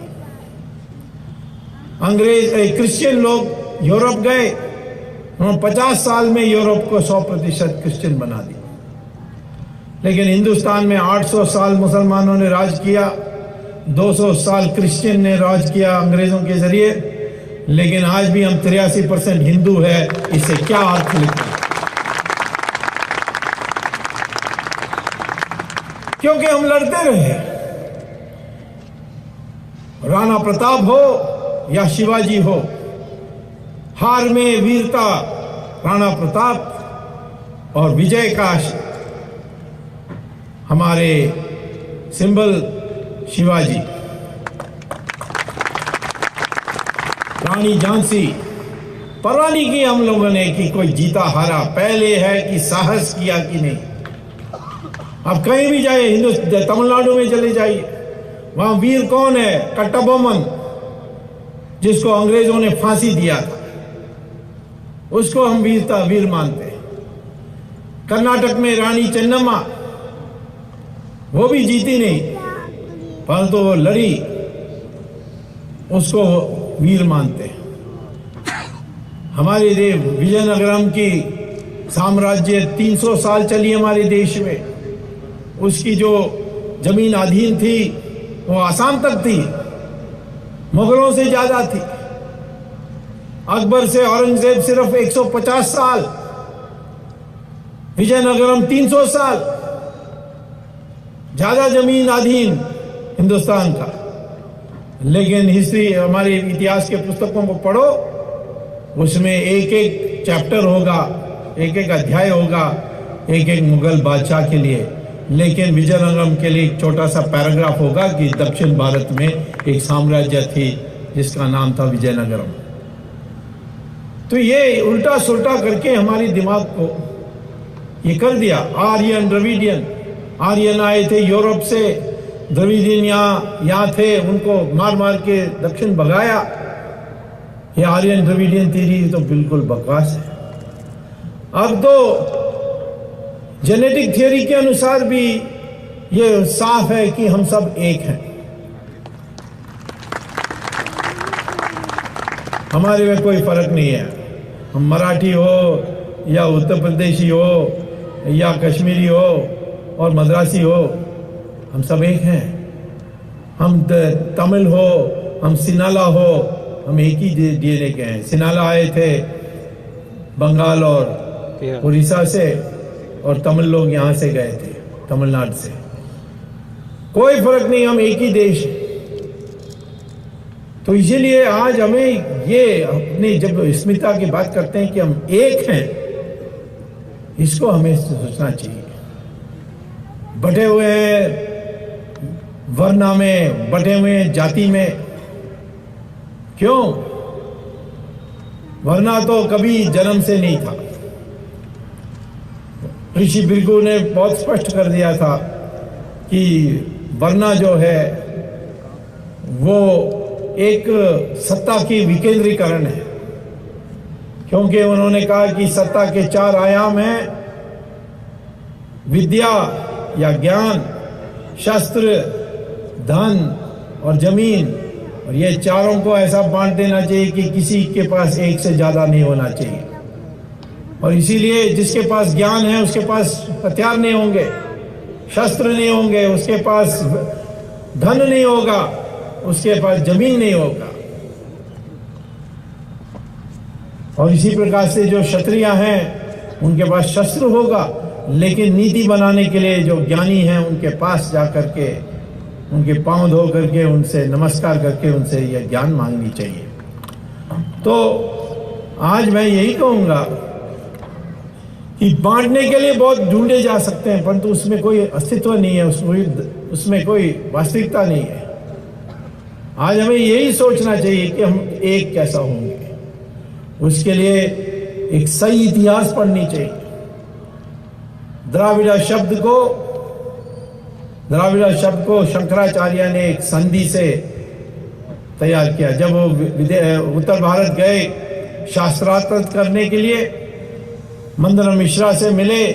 क्रिश्चियन लोग यूरोप गए, उन्होंने 50 साल में यूरोप को 100% क्रिश्चियन बना दी। लेकिन हिंदुस्तान में 800 साल मुसलमानों ने राज किया, 200 साल क्रिश्चियन ने राज किया अंग्रेजों के जरिए। लेकिन आज भी हम 83% हिंदू है। इससे क्या अर्थ निकला? क्योंकि हम लड़ते रहे। राणा प्रताप हो या शिवाजी हो, हार में वीरता राणा प्रताप और विजय का हमारे सिंबल शिवाजी। रानी झांसी, परवाह नहीं की हम लोगों ने कि कोई जीता हारा, पहले है कि साहस किया कि नहीं। अब कहीं भी जाए, तमिलनाडु में चले जाइए, वहां वीर कौन है? कट्टाबोमन, जिसको अंग्रेजों ने फांसी दिया था, उसको हम वीर मानते हैं। कर्नाटक में रानी चेन्नम्मा, वो भी जीती नहीं, परंतु वो लड़ी, उसको वीर मानते हैं। हमारे विजयनगरम की साम्राज्य 300 साल चली हमारे देश में, उसकी जो जमीन अधीन थी वो आसाम तक थी, मुगलों से ज्यादा थी। अकबर से औरंगजेब सिर्फ 150 साल, विजयनगरम 300 साल, ज्यादा जमीन अधीन हिंदुस्तान का। लेकिन हिस्ट्री, हमारे इतिहास के पुस्तकों को पढ़ो, उसमें एक एक चैप्टर होगा, एक एक अध्याय होगा एक एक मुगल बादशाह के लिए। लेकिन विजयनगरम के लिए एक छोटा सा पैराग्राफ होगा कि दक्षिण भारत में एक साम्राज्य थी जिसका नाम था विजयनगरम। तो ये उल्टा सुल्टा करके हमारे दिमाग को ये कर दिया। आर्यन द्रविडियन, आर्यन आए थे यूरोप से, द्रविडियन यहाँ थे, उनको मार मार के दक्षिण भगाया। ये आर्यन द्रविडियन थ्योरी तो बिल्कुल बकवास है। अब तो जेनेटिक थ्योरी के अनुसार भी ये साफ है कि हम सब एक हैं, हमारे में कोई फर्क नहीं है। हम मराठी हो या उत्तर प्रदेशी हो या कश्मीरी हो और मद्रासी हो, हम सब एक हैं। हम तमिल हो, हम सिनाला हो, हम एक ही डीएनए के हैं। सिनाला आए थे बंगाल और उड़ीसा से, और तमिल लोग यहाँ से गए थे, तमिलनाडु से। कोई फर्क नहीं, हम एक ही देश हैं। तो इसीलिए आज हमें ये अपने जब अस्मिता की बात करते हैं कि हम एक हैं, इसको हमें सोचना चाहिए। बटे हुए हैं वर्णा में, बटे हुए हैं जाति में। क्यों? वरना तो कभी जन्म से नहीं था। ऋषि भृगु ने बहुत स्पष्ट कर दिया था कि वरना जो है वो एक सत्ता की विकेंद्रीकरण है, क्योंकि उन्होंने कहा कि सत्ता के 4 आयाम हैं, विद्या या ज्ञान, शस्त्र, धन और जमीन। और ये चारों को ऐसा बांट देना चाहिए कि किसी के पास एक से ज्यादा नहीं होना चाहिए। और इसीलिए जिसके पास ज्ञान है उसके पास हथियार नहीं होंगे, शस्त्र नहीं होंगे, उसके पास धन नहीं होगा, उसके पास जमीन नहीं होगा। और इसी प्रकार से जो क्षत्रिय हैं उनके पास शस्त्र होगा, लेकिन नीति बनाने के लिए जो ज्ञानी हैं उनके पास जाकर के उनके पांव धो करके उनसे नमस्कार करके उनसे यह ज्ञान मांगनी चाहिए। तो आज मैं यही कहूंगा कि बांटने के लिए बहुत ढूंढे जा सकते हैं, परंतु उसमें कोई अस्तित्व नहीं है, उसमें कोई वास्तविकता नहीं है। आज हमें यही सोचना चाहिए कि हम एक कैसा होंगे। उसके लिए एक सही इतिहास पढ़नी चाहिए। द्राविड़ शब्द को शंकराचार्य ने एक संधि से तैयार किया। जब वो उत्तर भारत गए शास्त्रार्थ करने के लिए, मंदन मिश्रा से मिले,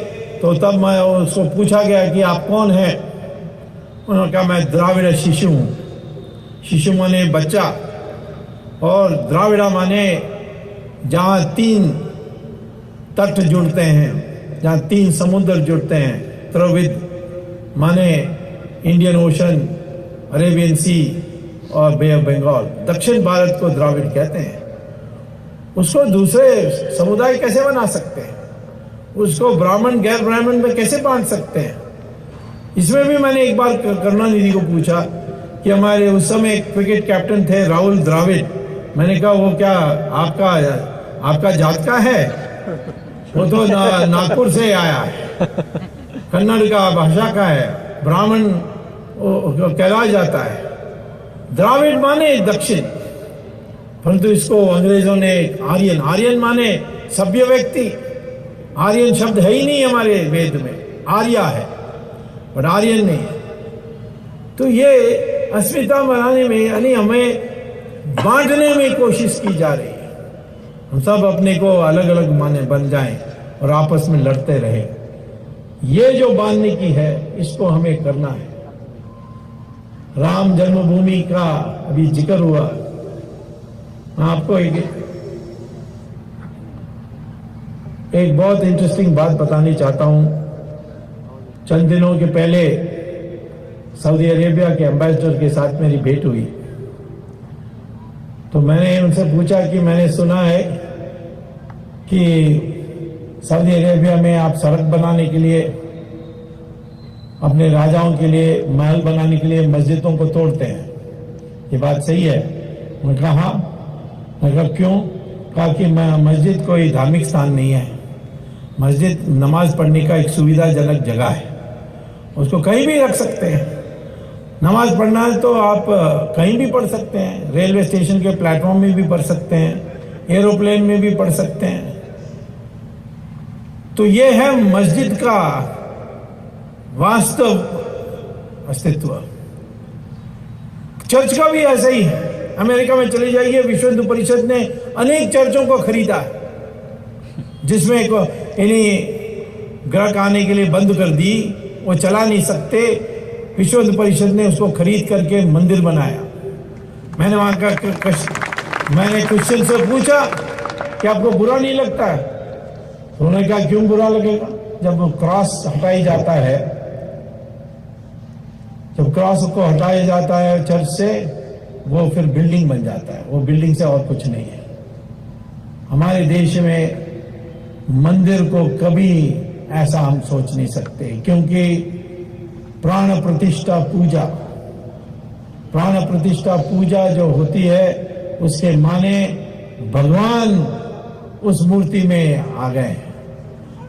तो तब मैं उसको पूछा गया कि आप कौन हैं? उन्होंने कहा मैं द्राविड़ शिशु हूँ। शिशु माने बच्चा, और द्राविड़ा माने जहाँ 3 तट जुड़ते हैं, जहाँ 3 समुद्र जुड़ते हैं। त्रिविध माने इंडियन ओशन, अरेबियन सी और बे ऑफ बंगाल। दक्षिण भारत को द्राविड़ कहते हैं। उसको दूसरे समुदाय कैसे बना सकते हैं? उसको ब्राह्मण गैर ब्राह्मण में कैसे बांट सकते हैं? इसमें भी मैंने एक बार करुणानिधि को पूछा कि हमारे उस समय एक क्रिकेट कैप्टन थे राहुल द्रविड़। मैंने कहा वो क्या आपका जात का है? वो तो नागपुर से आया है, कन्नड़ का भाषा का है, ब्राह्मण कहलाया जाता है। द्राविड़ माने दक्षिण, परंतु इसको अंग्रेजों ने आर्यन माने सभ्य व्यक्ति। आर्यन शब्द है ही नहीं हमारे वेद में, आर्या है पर आर्यन नहीं है। तो ये अस्मिता बनाने में, यानी हमें बांटने में कोशिश की जा रही है। हम सब अपने को अलग अलग माने बन जाएं और आपस में लड़ते रहे। ये जो बांधने की है, इसको हमें करना है। राम जन्मभूमि का अभी जिक्र हुआ। मैं आपको एक बहुत इंटरेस्टिंग बात बतानी चाहता हूं। चंद दिनों के पहले सऊदी अरेबिया के एम्बेसडर के साथ मेरी भेंट हुई, तो मैंने उनसे पूछा कि मैंने सुना है कि सऊदी अरेबिया में आप सड़क बनाने के लिए, अपने राजाओं के लिए, महल बनाने के लिए मस्जिदों को तोड़ते हैं, ये बात सही है? मैं कहा हाँ। मैं कहा क्यों? कहा कि मस्जिद कोई धार्मिक स्थान नहीं है, मस्जिद नमाज पढ़ने का एक सुविधाजनक जगह है, उसको कहीं भी रख सकते हैं। नमाज पढ़ना है तो आप कहीं भी पढ़ सकते हैं, रेलवे स्टेशन के प्लेटफॉर्म में भी पढ़ सकते हैं, एरोप्लेन में भी पढ़ सकते हैं। तो ये है मस्जिद का वास्तव अस्तित्व। चर्च का भी ऐसा ही है। अमेरिका में चले जाइए, विश्व हिंदू परिषद ने अनेक चर्चों को खरीदा, जिसमें इन्हीं ग्राहक आने के लिए बंद कर दी, वो चला नहीं सकते। विश्व हिंदू परिषद ने उसको खरीद करके मंदिर बनाया। मैंने वहां का मैंने क्रिश्चियन से पूछा कि आपको बुरा नहीं लगता है? तो उन्होंने कहा क्यों बुरा लगेगा? जब क्रॉस हटाई जाता है, जब क्रॉस को हटाया जाता है चर्च से, वो फिर बिल्डिंग बन जाता है, वो बिल्डिंग से और कुछ नहीं है। हमारे देश में मंदिर को कभी ऐसा हम सोच नहीं सकते, क्योंकि प्राण प्रतिष्ठा पूजा, प्राण प्रतिष्ठा पूजा जो होती है, उसके माने भगवान उस मूर्ति में आ गए।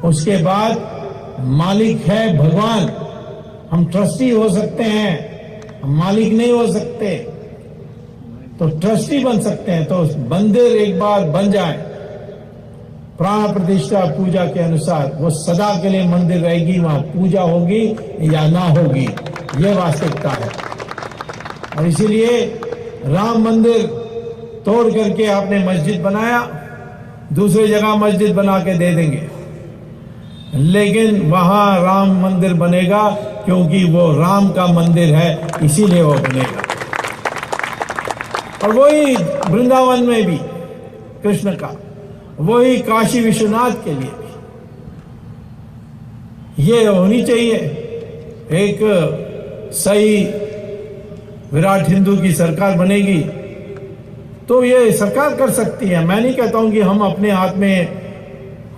उसके बाद मालिक है भगवान। हम ट्रस्टी हो सकते हैं, हम मालिक नहीं हो सकते, तो ट्रस्टी बन सकते हैं। तो मंदिर एक बार बन जाए प्राण प्रतिष्ठा पूजा के अनुसार, वो सदा के लिए मंदिर रहेगी, वहां पूजा होगी या ना होगी, ये वास्तविकता है। और इसीलिए राम मंदिर तोड़ करके आपने मस्जिद बनाया, दूसरी जगह मस्जिद बना के दे देंगे, लेकिन वहां राम मंदिर बनेगा, क्योंकि वो राम का मंदिर है, इसीलिए वो बनेगा। और वही वृंदावन में भी कृष्ण का, वही काशी विश्वनाथ के लिए भी ये होनी चाहिए। एक सही विराट हिंदू की सरकार बनेगी तो ये सरकार कर सकती है। मैं नहीं कहता हूं कि हम अपने हाथ में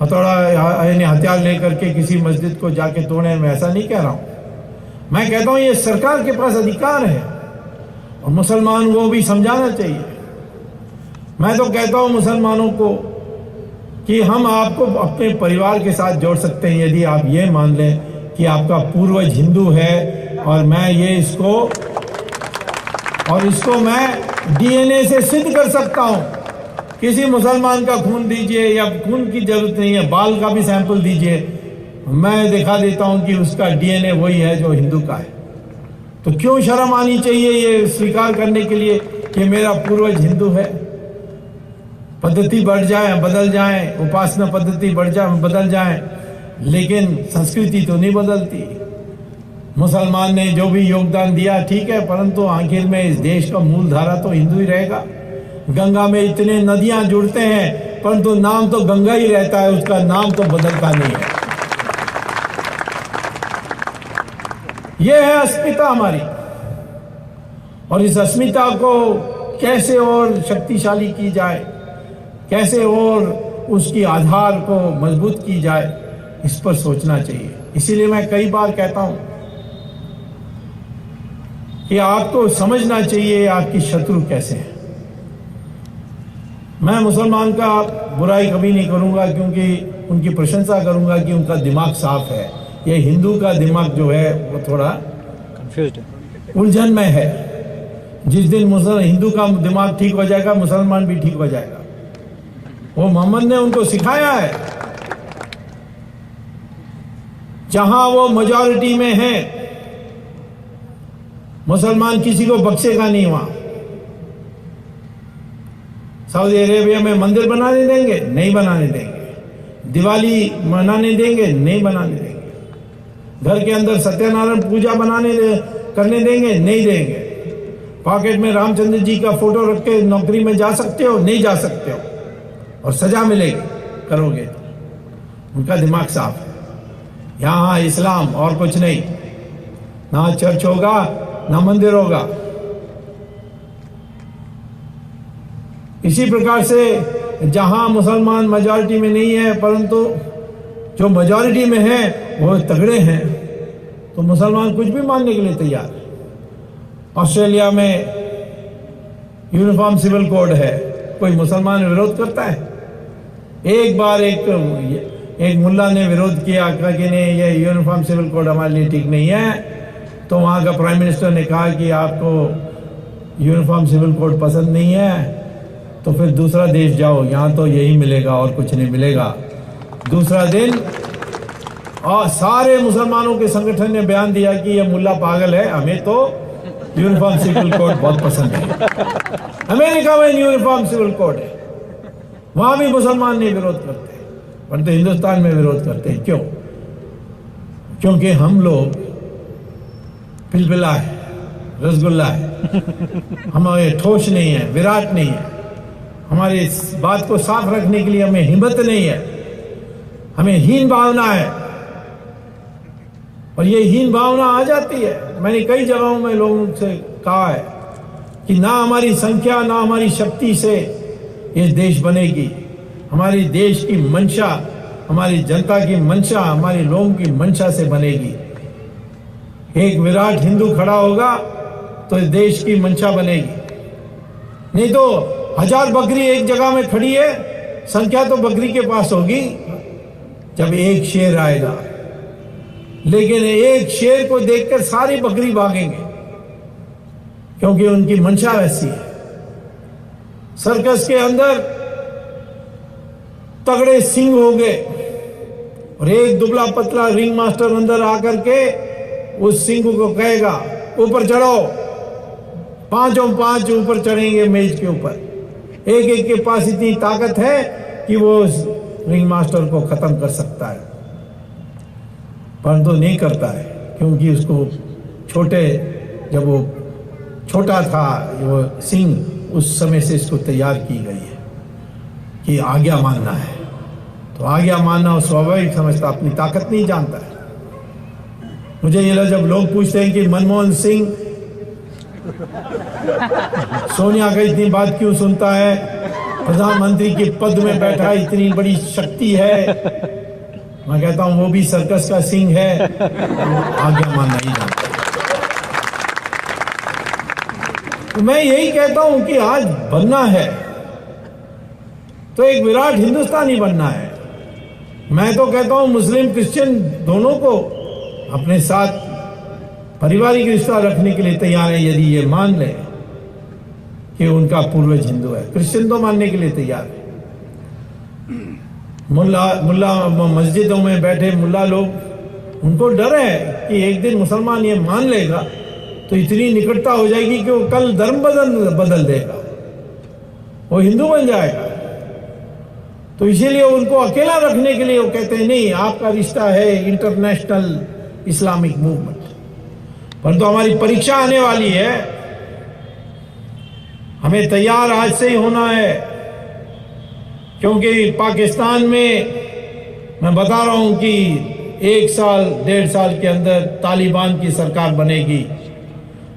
हथौड़ा यानी हथियार लेकर के किसी मस्जिद को जाके तोड़े, मैं ऐसा नहीं कह रहा हूं। मैं कहता हूं ये सरकार के पास अधिकार है, और मुसलमान को भी समझाना चाहिए। मैं तो कहता हूं मुसलमानों को कि हम आपको अपने परिवार के साथ जोड़ सकते हैं, यदि आप ये मान लें कि आपका पूर्वज हिंदू है, और मैं ये इसको मैं डीएनए से सिद्ध कर सकता हूं। किसी मुसलमान का खून दीजिए, या खून की जरूरत नहीं है, बाल का भी सैंपल दीजिए, मैं दिखा देता हूं कि उसका डीएनए वही है जो हिंदू का है। तो क्यों शर्म आनी चाहिए ये स्वीकार करने के लिए कि मेरा पूर्वज हिंदू है? पद्धति बढ़ जाए, बदल जाए, उपासना पद्धति बढ़ जाए, बदल जाए, लेकिन संस्कृति तो नहीं बदलती। मुसलमान ने जो भी योगदान दिया ठीक है, परंतु आखिर में इस देश का मूल धारा तो हिंदू ही रहेगा। गंगा में इतने नदियां जुड़ते हैं, परंतु नाम तो गंगा ही रहता है, उसका नाम तो बदलता नहीं है। यह है अस्मिता हमारी, और इस अस्मिता को कैसे और शक्तिशाली की जाए, कैसे और उसकी आधार को मजबूत की जाए, इस पर सोचना चाहिए। इसीलिए मैं कई बार कहता हूं कि आपको समझना चाहिए आपकी शत्रु कैसे है। मैं मुसलमान का बुराई कभी नहीं करूंगा, क्योंकि उनकी प्रशंसा करूंगा कि उनका दिमाग साफ है। ये हिंदू का दिमाग जो है वो थोड़ा कंफ्यूज्ड है, उलझन में है। जिस दिन हिंदू का दिमाग ठीक हो जाएगा, मुसलमान भी ठीक हो जाएगा। वो मोहम्मद ने उनको सिखाया है। जहां वो मेजॉरिटी में है, मुसलमान किसी को बख्शेगा नहीं। वहां सऊदी अरेबिया में मंदिर बनाने देंगे? नहीं बनाने देंगे। दिवाली मनाने देंगे? नहीं बनाने देंगे। घर के अंदर सत्यनारायण पूजा करने देंगे? नहीं देंगे। पॉकेट में रामचंद्र जी का फोटो रख के नौकरी में जा सकते हो? नहीं जा सकते हो, और सजा मिलेगी करोगे। उनका दिमाग साफ है। यहाँ इस्लाम और कुछ नहीं, ना चर्च होगा ना मंदिर होगा। इसी प्रकार से जहां मुसलमान मेजॉरिटी में नहीं है, परंतु जो मेजॉरिटी में है वो तगड़े हैं, तो मुसलमान कुछ भी मानने के लिए तैयार है। ऑस्ट्रेलिया में यूनिफॉर्म सिविल कोड है, कोई मुसलमान विरोध करता है? एक बार एक मुल्ला ने विरोध किया, कहा कि नहीं, ये यूनिफॉर्म सिविल कोड हमारे लिए ठीक नहीं है। तो वहाँ का प्राइम मिनिस्टर ने कहा कि आपको यूनिफॉर्म सिविल कोड पसंद नहीं है तो फिर दूसरा देश जाओ, यहाँ तो यही मिलेगा और कुछ नहीं मिलेगा। दूसरा दिन और सारे मुसलमानों के संगठन ने बयान दिया कि ये मुल्ला पागल है, हमें तो यूनिफॉर्म सिविल कोड बहुत पसंद है। अमेरिका में यूनिफॉर्म सिविल कोड है, वहां भी मुसलमान नहीं विरोध करते, परंतु हिंदुस्तान में विरोध करते हैं। क्यों? क्योंकि हम लोग पिलपिला है, रसगुल्ला है, हमारे ठोस नहीं है, विराट नहीं है। हमारी इस बात को साफ रखने के लिए हमें हिम्मत नहीं है, हमें हीन भावना है, और ये हीन भावना आ जाती है। मैंने कई जगहों में लोगों से कहा है कि ना हमारी संख्या ना हमारी शक्ति से ये देश बनेगी, हमारी देश की मंशा, हमारी जनता की मंशा, हमारे लोगों की मंशा से बनेगी। एक विराट हिंदू खड़ा होगा तो इस देश की मंशा बनेगी, नहीं तो 1000 बकरी एक जगह में खड़ी है, संख्या तो बकरी के पास होगी जब एक शेर आएगा, लेकिन एक शेर को देखकर सारी बकरी भागेंगे क्योंकि उनकी मंशा वैसी है। सर्कस के अंदर तगड़े सिंह होंगे और एक दुबला पतला रिंग मास्टर अंदर आकर के उस सिंह को कहेगा ऊपर चढ़ो, पांचों पांच ऊपर चढ़ेंगे मेज के ऊपर। एक एक के पास इतनी ताकत है कि वो उस रिंग मास्टर को खत्म कर सकता है, परंतु नहीं करता है क्योंकि उसको जब वो छोटा था, वो सिंह उस समय से इसको तैयार की गई है कि आज्ञा मानना है, तो आज्ञा मानना वो स्वाभाविक समझता, अपनी ताकत नहीं जानता है। मुझे ये जब लोग पूछते हैं कि मनमोहन सिंह सोनिया का इतनी बात क्यों सुनता है, प्रधानमंत्री के पद में बैठा इतनी बड़ी शक्ति है, मैं कहता हूं वो भी सर्कस का सिंह है, आज्ञा मानना ही जानता है। तो मैं यही कहता हूं कि आज बनना है तो एक विराट हिंदुस्तानी बनना है। मैं तो कहता हूं मुस्लिम क्रिश्चियन दोनों को अपने साथ पारिवारिक रिश्ता रखने के लिए तैयार है, यदि ये मान ले कि उनका पूर्वज हिंदू है। क्रिश्चियन तो मानने के लिए तैयार है। मुल्ला मस्जिदों में बैठे मुल्ला लोग, उनको डर है कि एक दिन मुसलमान ये मान लेगा तो इतनी निकटता हो जाएगी कि वो कल धर्म बदल देगा, वो हिंदू बन जाएगा। तो इसीलिए उनको अकेला रखने के लिए वो कहते हैं नहीं, आपका रिश्ता है इंटरनेशनल इस्लामिक मूवमेंट। परंतु हमारी परीक्षा आने वाली है, हमें तैयार आज से ही होना है, क्योंकि पाकिस्तान में मैं बता रहा हूं कि 1 साल 1.5 साल के अंदर तालिबान की सरकार बनेगी।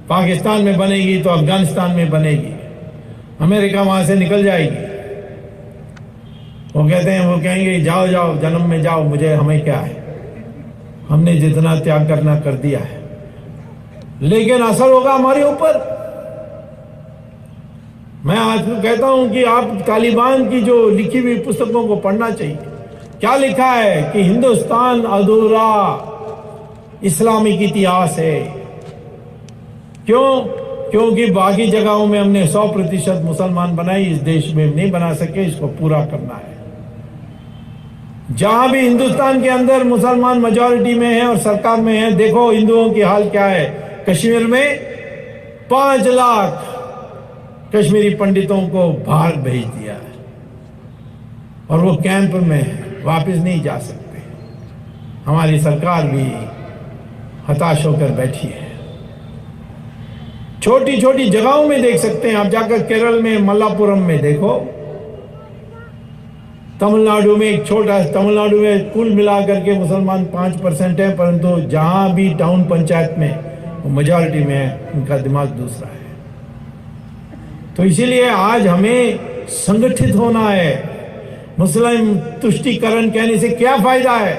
पाकिस्तान में बनेगी तो अफगानिस्तान में बनेगी, अमेरिका वहां से निकल जाएगी। वो कहते हैं, वो कहेंगे जाओ जाओ जन्म में जाओ, हमें क्या है, हमने जितना त्याग करना कर दिया है। लेकिन असर होगा हमारे ऊपर। मैं आज कहता हूं कि आप तालिबान की जो लिखी हुई पुस्तकों को पढ़ना चाहिए। क्या लिखा है कि हिंदुस्तान अधूरा इस्लामिक इतिहास है। क्यों? क्योंकि बाकी जगहों में हमने 100% मुसलमान बनाई, इस देश में नहीं बना सके, इसको पूरा करना है। जहां भी हिंदुस्तान के अंदर मुसलमान मेजॉरिटी में है और सरकार में है, देखो हिंदुओं की हाल क्या है। कश्मीर में 5 लाख कश्मीरी पंडितों को बाहर भेज दिया है और वो कैंप में है, वापस नहीं जा सकते। हमारी सरकार भी हताश होकर बैठी है। छोटी छोटी जगहों में देख सकते हैं आप, जाकर केरल में मल्लापुरम में देखो, तमिलनाडु में एक छोटा, तमिलनाडु में कुल मिलाकर के मुसलमान 5% है, परंतु जहाँ भी टाउन पंचायत में वो मेजॉरिटी में है, उनका दिमाग दूसरा है। तो इसीलिए आज हमें संगठित होना है। मुस्लिम तुष्टीकरण कहने से क्या फायदा है?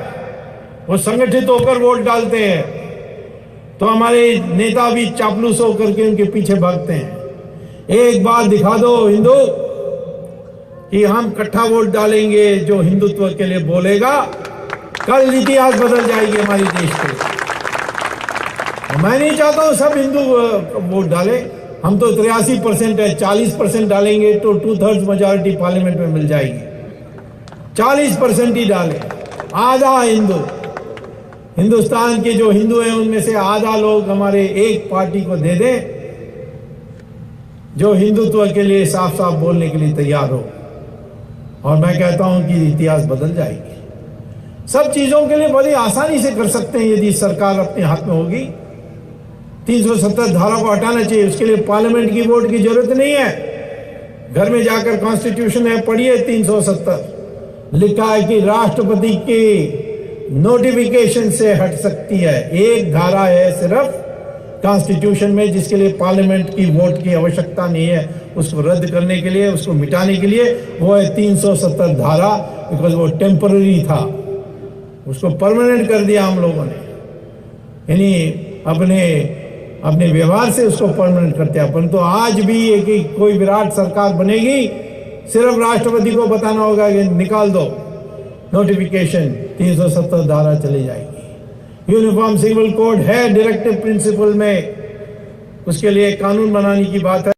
वो संगठित होकर वोट डालते हैं, तो हमारे नेता भी चापलूस होकर के उनके पीछे भागते हैं। एक बात दिखा दो हिंदू कि हम इकट्ठा वोट डालेंगे जो हिंदुत्व के लिए बोलेगा, कल इतिहास बदल जाएगी हमारे देश के। मैं नहीं चाहता हूं सब हिंदू वोट डाले। हम तो 83% है, 40% डालेंगे तो 2/3 मेजॉरिटी पार्लियामेंट में मिल जाएगी। 40% ही डाले, आधा हिंदू, हिंदुस्तान के जो हिंदू हैं उनमें से आधा लोग हमारे एक पार्टी को दे दे जो हिंदुत्व के लिए साफ साफ बोलने के लिए तैयार हो, और मैं कहता हूं कि इतिहास बदल जाएगी। सब चीजों के लिए बड़ी आसानी से कर सकते हैं यदि सरकार अपने हाथ में होगी। 370 धारा को हटाना चाहिए, उसके लिए पार्लियामेंट की वोट की जरूरत नहीं है। घर में जाकर कॉन्स्टिट्यूशन है पढ़िए, 370 लिखा है कि राष्ट्रपति की नोटिफिकेशन से हट सकती है। एक धारा है सिर्फ कॉन्स्टिट्यूशन में जिसके लिए पार्लियामेंट की वोट की आवश्यकता नहीं है, उसको रद्द करने के लिए, उसको मिटाने के लिए, वो है 370 धारा। बिकॉज वो टेम्पररी था, उसको परमानेंट कर दिया हम लोगों ने, यानी अपने व्यवहार से उसको परमानेंट करते हैं। परंतु आज भी एक कोई विराट सरकार बनेगी, सिर्फ राष्ट्रपति को बताना होगा कि निकाल दो नोटिफिकेशन, 370 धारा चली जाएगी। यूनिफॉर्म सिविल कोड है डायरेक्टिव प्रिंसिपल में, उसके लिए कानून बनाने की बात है।